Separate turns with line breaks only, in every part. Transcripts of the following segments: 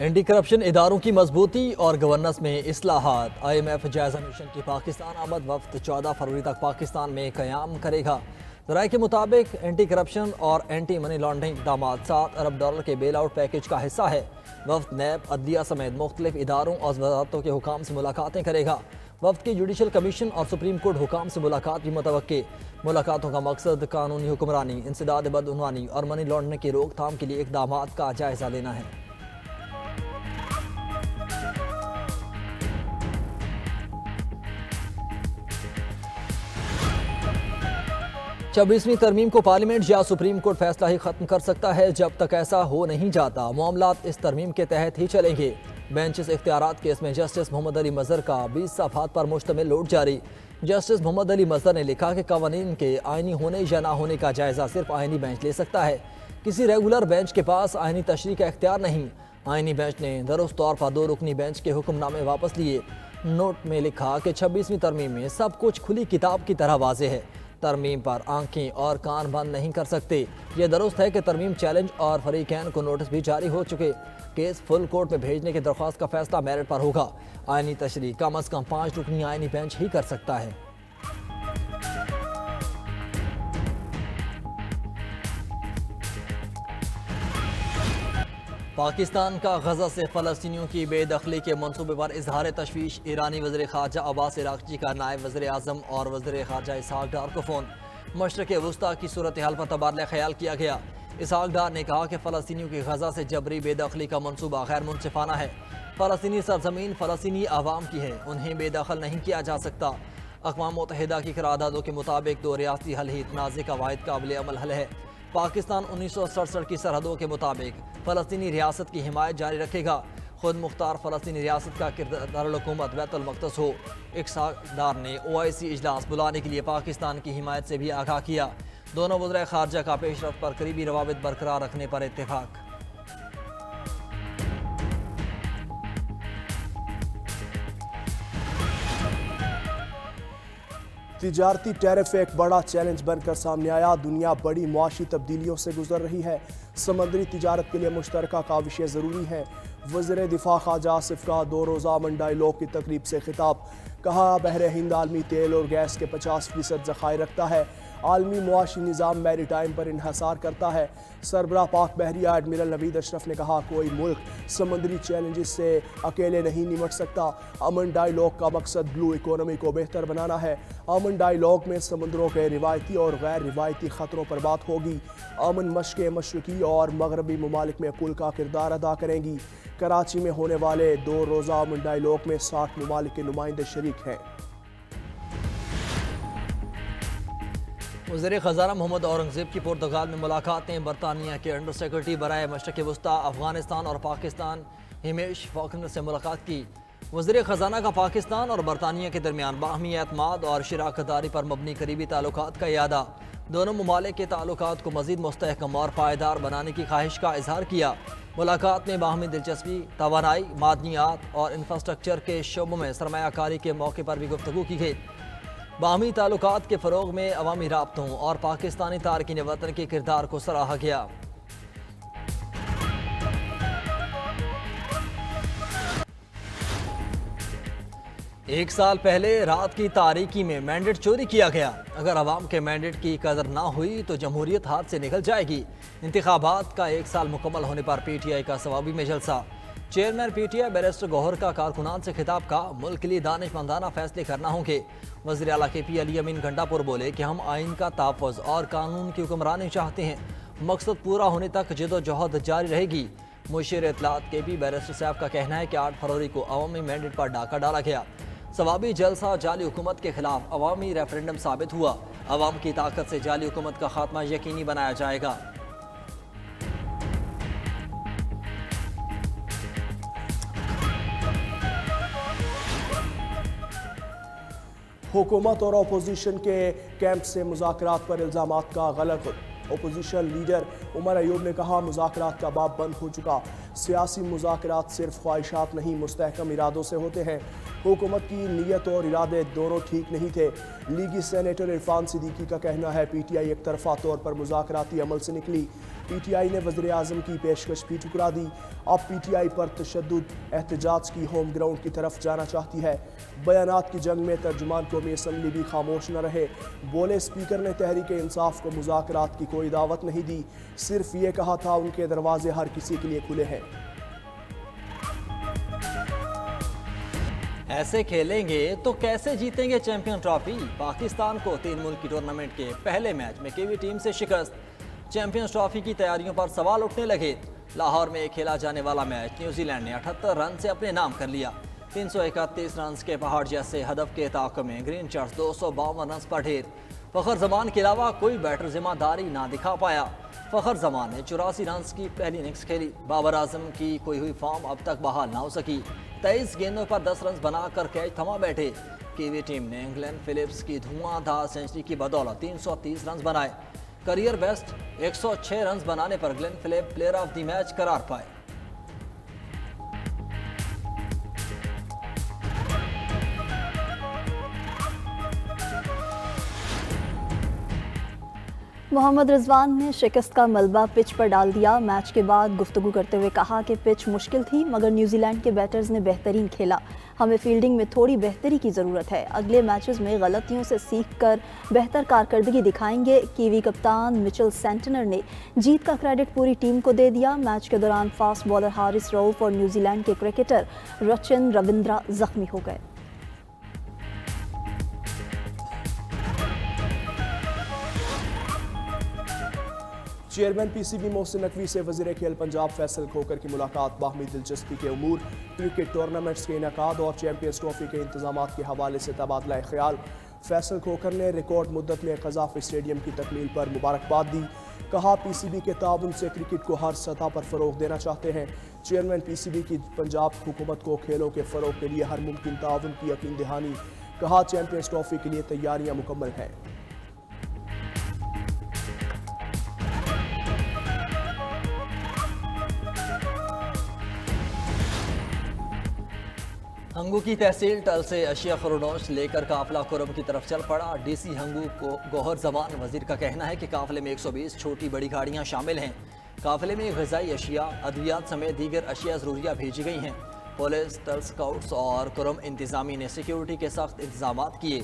Anti corruption اداروں کی مضبوطی اور گورننس میں اصلاحات۔ IMF جائزہ مشن کی پاکستان آمد، وفد 14 فروری تک پاکستان میں قیام کرے گا۔ ذرائع کے مطابق اینٹی کرپشن اور اینٹی منی لانڈرنگ اقدامات $7 ارب کے بیل آؤٹ پیکج کا حصہ ہے۔ وفد نیب، عدلیہ سمیت مختلف اداروں اور وزارتوں کے حکام سے ملاقاتیں کرے گا۔ وفد کی جوڈیشل کمیشن اور سپریم کورٹ حکام سے ملاقات بھی متوقع۔ ملاقاتوں کا مقصد قانونی حکمرانی، انسداد بدعنوانی اور منی لانڈرنگ کی روک تھام کے لیے اقدامات کا جائزہ لینا ہے۔ 26ویں ترمیم کو پارلیمنٹ یا سپریم کورٹ فیصلہ ہی ختم کر سکتا ہے۔ جب تک ایسا ہو نہیں جاتا، معاملات اس ترمیم کے تحت ہی چلیں گے۔ بینچز اختیارات کیس میں جسٹس محمد علی مظہر کا 20 صفحات پر مشتمل نوٹ جاری۔ جسٹس محمد علی مظہر نے لکھا کہ قوانین کے آئینی ہونے یا نہ ہونے کا جائزہ صرف آئینی بینچ لے سکتا ہے۔ کسی ریگولر بینچ کے پاس آئینی تشریح کا اختیار نہیں۔ آئینی بینچ نے درست طور پر 2 رکنی بینچ کے حکم نامے واپس لیے۔ نوٹ میں لکھا کہ 26ویں ترمیم میں سب کچھ کھلی کتاب کی طرح واضح ہے۔ ترمیم پر آنکھیں اور کان بند نہیں کر سکتے۔ یہ درست ہے کہ ترمیم چیلنج اور فریقین کو نوٹس بھی جاری ہو چکے۔ کیس فل کورٹ میں بھیجنے کی درخواست کا فیصلہ میرٹ پر ہوگا۔ آئینی تشریح کم از کم 5 رکنی آئینی بینچ ہی کر سکتا ہے۔ پاکستان کا غزہ سے فلسطینیوں کی بے دخلی کے منصوبے پر اظہار تشویش۔ ایرانی وزیر خارجہ عباس عراقچی کا نائب وزیر اعظم اور وزیر خارجہ اسحاق ڈار کو فون۔ مشرق وسطیٰ کی صورتحال پر تبادلہ خیال کیا گیا۔ اسحاق ڈار نے کہا کہ فلسطینیوں کی غزہ سے جبری بے دخلی کا منصوبہ غیر منصفانہ ہے۔ فلسطینی سرزمین فلسطینی عوام کی ہے، انہیں بے دخل نہیں کیا جا سکتا۔ اقوام متحدہ کی قراردادوں کے مطابق 2 ریاستی حل ہی تنازع کا واحد قابل عمل حل ہے۔ پاکستان 1967 کی سرحدوں کے مطابق فلسطینی ریاست کی حمایت جاری رکھے گا۔ خود مختار فلسطینی ریاست کا دارالحکومت بیت المقدس ہو۔ اسحاق ڈار نے OIC اجلاس بلانے کے لیے پاکستان کی حمایت سے بھی آگاہ کیا۔ دونوں وزرائے خارجہ کا پیش رفت پر قریبی روابط برقرار رکھنے پر اتفاق۔
تجارتی ٹیرف ایک بڑا چیلنج بن کر سامنے آیا۔ دنیا بڑی معاشی تبدیلیوں سے گزر رہی ہے۔ سمندری تجارت کے لیے مشترکہ کاوشیں ضروری ہیں۔ وزیر دفاع خارجہ آصف کا 2 روزہ من ڈائیلاگ کی تقریب سے خطاب۔ کہا بحر ہند عالمی تیل اور گیس کے 50% ذخائر رکھتا ہے۔ عالمی معاشی نظام میری ٹائم پر انحصار کرتا ہے۔ سربراہ پاک بحریہ ایڈمرل نوید اشرف نے کہا کوئی ملک سمندری چیلنجز سے اکیلے نہیں نمٹ سکتا۔ امن ڈائیلاگ کا مقصد بلو اکانومی کو بہتر بنانا ہے۔ امن ڈائیلاگ میں سمندروں کے روایتی اور غیر روایتی خطروں پر بات ہوگی۔ امن مشقیں مشرقی اور مغربی ممالک میں پل کا کردار ادا کریں گی۔ کراچی میں ہونے والے 2 روزہ امن ڈائیلاگ میں 60 ممالک کے نمائندے شریک ہیں۔
وزیر خزانہ محمد اورنگزیب کی پرتگال میں ملاقاتیں۔ برطانیہ کے انڈر سیکرٹری برائے مشرق وسطیٰ افغانستان اور پاکستان ہمیش فاکنر سے ملاقات کی۔ وزیر خزانہ کا پاکستان اور برطانیہ کے درمیان باہمی اعتماد اور شراکت داری پر مبنی قریبی تعلقات کا اعادہ۔ دونوں ممالک کے تعلقات کو مزید مستحکم اور پائیدار بنانے کی خواہش کا اظہار کیا۔ ملاقات میں باہمی دلچسپی، توانائی، معدنیات اور انفراسٹرکچر کے شعبوں میں سرمایہ کاری کے موقع پر بھی گفتگو کی گئی۔ باہمی تعلقات کے فروغ میں عوامی رابطوں اور پاکستانی تارکین وطن کے کردار کو سراہا گیا۔ ایک سال پہلے رات کی تاریکی میں مینڈیٹ چوری کیا گیا۔ اگر عوام کے مینڈیٹ کی قدر نہ ہوئی تو جمہوریت ہاتھ سے نکل جائے گی۔ انتخابات کا 1 سال مکمل ہونے پر PTI کا ثوابی میں جلسہ۔ چیئرمین PTI بیرسٹر گوہر کا کارکنان سے خطاب کا ملک کے لیے دانش مندانہ فیصلے کرنا ہوں گے۔ وزیر اعلیٰ KP علی امین گھنٹا پور بولے کہ ہم آئین کا تحفظ اور قانون کی حکمرانی چاہتے ہیں۔ مقصد پورا ہونے تک جدوجہد جاری رہے گی۔ مشیر اطلاعات KP بیرسٹر صاحب کا کہنا ہے کہ 8 فروری کو عوامی مینڈیٹ پر ڈاکہ ڈالا گیا۔ ثوابی جلسہ جعلی حکومت کے خلاف عوامی ریفرنڈم ثابت ہوا۔ عوام کی طاقت سے جعلی حکومت کا خاتمہ یقینی بنایا جائے گا۔
حکومت اور اپوزیشن کے کیمپ سے مذاکرات پر الزامات کا غلط۔ اپوزیشن لیڈر عمر ایوب نے کہا مذاکرات کا باب بند ہو چکا۔ سیاسی مذاکرات صرف خواہشات نہیں مستحکم ارادوں سے ہوتے ہیں۔ हुकूमत की नीयत और इरादे दोनों ठीक नहीं थे। लीगी सेनेटर इरफान सिद्दीकी का कहना है पीटीआई एक तरफा तौर पर मुज़ाकराती अमल से निकली। पीटीआई ने वज़ीर आज़म की पेशकश भी ठुकरा दी। अब पीटीआई पर तशद्दुद एहतजाज की होम ग्राउंड की तरफ जाना चाहती है। बयानात की जंग में तर्जुमान कौमी असम्बली भी खामोश न रहे। बोले स्पीकर ने तहरीक इंसाफ को मुज़ाकरात की कोई दावत नहीं दी, सिर्फ ये कहा था उनके दरवाजे हर किसी के लिए खुले हैं।
ऐसे खेलेंगे तो कैसे जीतेंगे चैंपियन ट्रॉफी। पाकिस्तान को 3 मुल्की टूर्नामेंट के पहले मैच में कीवी टीम से शिकस्त। चैंपियंस ट्रॉफी की तैयारियों पर सवाल उठने लगे। लाहौर में खेला जाने वाला मैच न्यूजीलैंड ने 78 रन से अपने नाम कर लिया। 331 रन के पहाड़ जैसे हदफ के ताक़ में ग्रीन चार्ज 252 रन पर ढेर। फ़खर जमान के अलावा कोई बैटर जिम्मेदारी ना दिखा पाया। फ़खर जमान ने 84 रन की पहली इनिंग्स खेली। बाबर आजम की खोई हुई फॉर्म अब तक बहाल ना हो सकी। 23 गेंदों पर 10 रन बनाकर कैच थमा बैठे। कीवी टीम ने ग्लेन फिलिप्स की धुआंधार सेंचुरी की बदौलत 330 रन बनाए। करियर बेस्ट 106 रन बनाने पर Glenn Phillips player of the match करार पाए।
मोहम्मद रिजवान ने शिकस्त का मलबा पिच पर डाल दिया। मैच के बाद गुफ्तगू करते हुए कहा कि पिच मुश्किल थी मगर न्यूजीलैंड के बैटर्स ने बेहतरीन खेला। हमें फील्डिंग में थोड़ी बेहतरी की ज़रूरत है। अगले मैचेस में गलतियों से सीख कर बेहतर कारकर्दगी दिखाएंगे। कीवी कप्तान मिचेल सेंटनर ने जीत का क्रेडिट पूरी टीम को दे दिया। मैच के दौरान फास्ट बॉलर हारिस रऊफ और न्यूजीलैंड के क्रिकेटर रचिन रविंद्रा जख्मी हो गए।
चेयरमैन पीसीबी मोहसिन नकवी से वज़ीर खेल पंजाब फैसल खोकर की मुलाकात। बाहमी दिलचस्पी के उमूर, क्रिकेट टूर्नामेंट्स के इनेकाद और चैंपियंस ट्रॉफी के इंतजामात के हवाले से तबादला ख्याल। फैसल खोकर ने रिकॉर्ड मुद्दत में कज़ाफ़ी स्टेडियम की तकमील पर मुबारकबाद दी। कहा पीसीबी के ताउन से क्रिकेट को हर सतह पर फ़रोग़ देना चाहते हैं। चेयरमैन पीसीबी की पंजाब हुकूमत को खेलों के फ़रोग़ के लिए हर मुमकिन ताउन की यकीन दहानी। कहा चैंपियंस ट्रॉफी के लिए तैयारियाँ मुकम्मल हैं।
हंगू की तहसील टल से अशिया फरोनोश लेकर काफिला कुरम की तरफ चल पड़ा। डीसी हंगू को गौहर जमान वजीर का कहना है कि काफिले में 120 छोटी बड़ी गाड़ियां शामिल हैं। काफिले में ग़िज़ाई अशिया, अद्वियात समेत दीगर अशिया ज़रूरिया भेजी गई हैं। पुलिस, टल स्काउट्स और कुरम इंतज़ामी ने सिक्योरिटी के सख्त इंतजाम किए।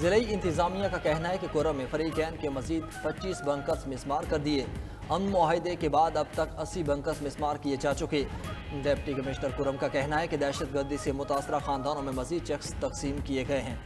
ज़िले इंतज़ामिया का कहना है कि कुरम में फरीकैन के मज़ीद 25 बंकर्स मिसमार कर दिए। अमन मुआहिदे के बाद अब तक 80 बंकर्स मिसमार किए जा चुके। डिप्टी कमिश्नर कुरम का कहना है कि दहशतगर्दी से मुतासरा खानदानों में मज़ीद चेक्स तकसीम किए गए हैं।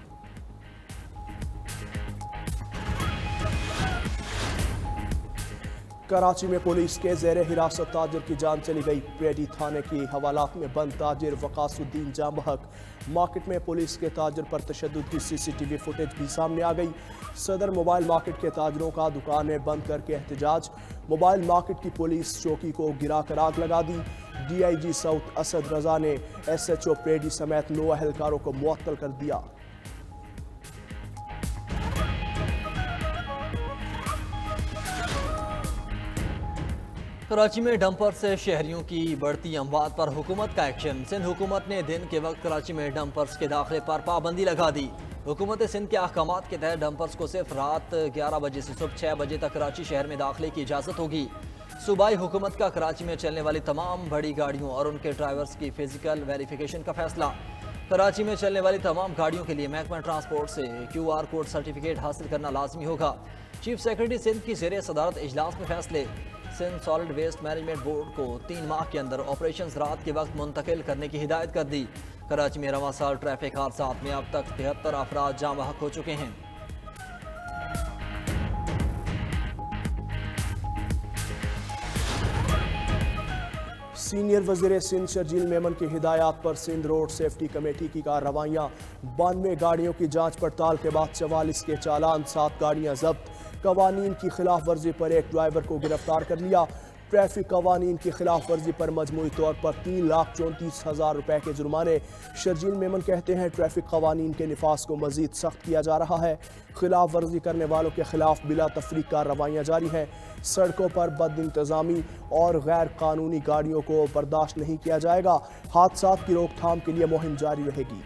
कराची में पुलिस के ज़ेर हिरासत ताजिर की जान चली गई। पेडी थाने की हवालात में बंद ताजिर वकासुद्दीन जाम बहक। मार्केट में पुलिस के ताजिर पर तशद्दुद की सीसीटीवी फुटेज भी सामने आ गई। सदर मोबाइल मार्केट के ताजरों का दुकानें बंद करके एहतजाज। मोबाइल मार्केट की पुलिस चौकी को गिरा कर आग लगा दी। डीआईजी साउथ असद रजा ने एसएचओ पेडी समेत 9 अहलकारों को मुअत्तल कर दिया।
कराची में डंपर से शहरियों की बढ़ती अमवात पर हुकूमत का एक्शन। सिंध हुकूमत ने दिन के वक्त कराची में डंपर्स के दाखिले पर पाबंदी लगा दी। हुकूमत सिंध के अहकामात के तहत डंपर्स को सिर्फ रात 11 बजे से सुबह 6 बजे तक कराची शहर में दाखिले की इजाज़त होगी। सूबाई हुकूमत का कराची में चलने वाली तमाम बड़ी गाड़ियों और उनके ड्राइवर्स की फिजिकल वेरिफिकेशन का फैसला। कराची में चलने वाली तमाम गाड़ियों के लिए महकमा ट्रांसपोर्ट से QR कोड सर्टिफिकेट हासिल करना लाजमी होगा। चीफ सेक्रेटरी सिंध की ज़ेर सदारत इजलास में फैसले। Sindh solid waste management board को 3 माह के अंदर ऑपरेशन रात के वक्त मुंतकिल करने की हिदायत कर दी। कराची में रवां साल ट्रैफिक हादसात में अब तक 73 अफराद जाँ बहक हो चुके हैं।
सीनियर वज़ीर सिंध शर्जील मेमन की हिदायत पर सिंध रोड सेफ्टी कमेटी की कार्रवाइयाँ। 92 गाड़ियों की जांच पड़ताल के बाद 44 के चालान, 7 गाड़ियाँ जब्त। कवानीन की खिलाफ वर्जी पर एक ड्राइवर को गिरफ्तार कर लिया। ट्रैफिक कवानीन की खिलाफ वर्जी पर मजमूई तौर पर 3,34,000 रुपए के जुर्माने। शर्जील मेमन कहते हैं ट्रैफिक कवानीन के निफाज को मजीद सख्त किया जा रहा है। खिलाफ वर्जी करने वालों के खिलाफ बिला तफरीक कार्रवाइयाँ जारी हैं। सड़कों पर बद इंतज़ामी और गैर कानूनी गाड़ियों को बर्दाश्त नहीं किया जाएगा। हादसात की रोकथाम के लिए मुहिम जारी रहेगी।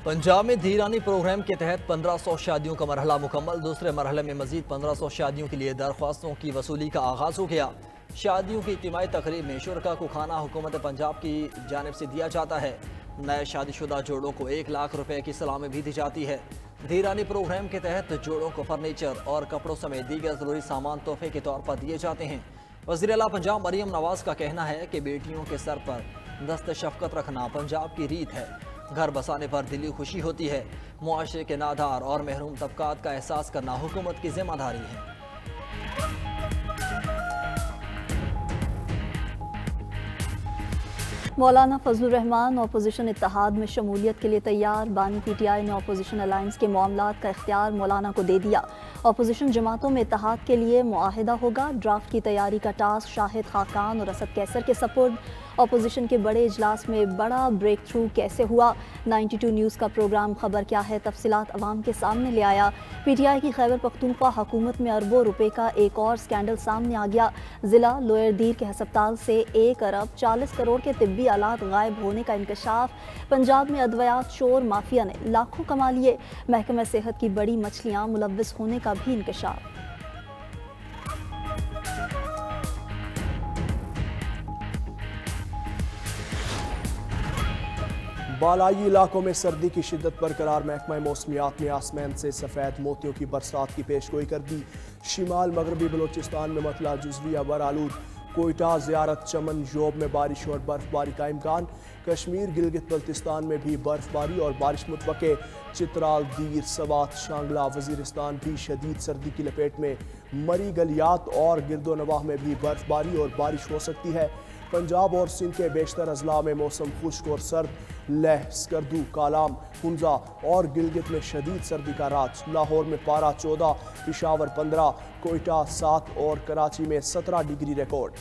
पंजाब में धीरानी प्रोग्राम के तहत 1500 शादियों का मरहला मुकम्मल। दूसरे मरहले में मजीद 1500 शादियों के लिए दरख्वास्तों की वसूली का आगाज़ हो गया। शादियों की इज्तिमाई तकरीब में शुरका को खाना हुकूमत पंजाब की जानिब से दिया जाता है। नए शादीशुदा जोड़ों को 1 लाख रुपए की सलामी भी दी जाती है। धीरानी प्रोग्राम के तहत जोड़ों को फर्नीचर और कपड़ों समेत दीगर ज़रूरी सामान तोहफे के तौर पर दिए जाते हैं। वज़ीर आला पंजाब मरियम नवाज का कहना है कि बेटियों के सर पर दस्त शफ़क़त रखना पंजाब की रीत है। घर बसाने पर दिली खुशी होती है। मुआशरे के नादार और महरूम तबकात का एहसास करना हुकूमत की जिम्मेदारी है।
मौलाना फजलुर रहमान अपोजिशन इत्तेहाद में शमूलियत के लिए तैयार। बानी पीटीआई ने अपोजिशन अलायंस के मामलात का इख्तियार मौलाना को दे दिया। अपोजिशन जमातों में इत्तेहाद के लिए मुआहिदा होगा। ड्राफ्ट की तैयारी का टास्क शाहिद खाकान और असद कैसर के सपुर्द। अपोजिशन के बड़े इजलास में बड़ा ब्रेक थ्रू कैसे हुआ? 92 न्यूज़ का प्रोग्राम खबर क्या है तफसीलात अवाम के सामने ले आया। पीटीआई की खैबर पख्तूनख्वा हुकूमत में अरबों रुपए का एक और स्कैंडल सामने आ गया। ज़िला लोअर दीर के हस्पताल से 1 अरब 40 करोड़ के तिब्बी आलात गायब होने का इंकशाफ। पंजाब में अद्वियात शोर माफिया ने लाखों कमा लिए। महकमा सेहत की बड़ी मछलियाँ मुलव्वस होने का भी इंकशाफ।
बालाई इलाकों में सर्दी की शिद्दत बरकरार। महकमा मौसमियात ने आसमान से सफ़ेद मोतियों की बरसात की पेशगोई कर दी। शिमाल मगरबी बलोचिस्तान में मतला जुज़विया बरालूद। कोयटा, ज़ियारत, चमन, जोब में बारिश और बर्फबारी का इम्कान। कश्मीर, गिलगित बल्तिस्तान में भी बर्फबारी और बारिश मुतवक्के। चित्राल, दीर, सवात, शांगला, वजीरिस्तान भी शदीद सर्दी की लपेट में। मरी, गलियात और गिरदोनवाह में भी बर्फबारी और बारिश हो सकती है। पंजाब और सिंध के बेशतर अजला में मौसम खुश्क और सर्द। लेह, स्कर्दू, कालाम, हुंजा और गिलगित में शदीद सर्दी का राज। लाहौर में पारा 14, पिशावर 15, कोयटा 7 और कराची में 17 डिग्री रिकॉर्ड।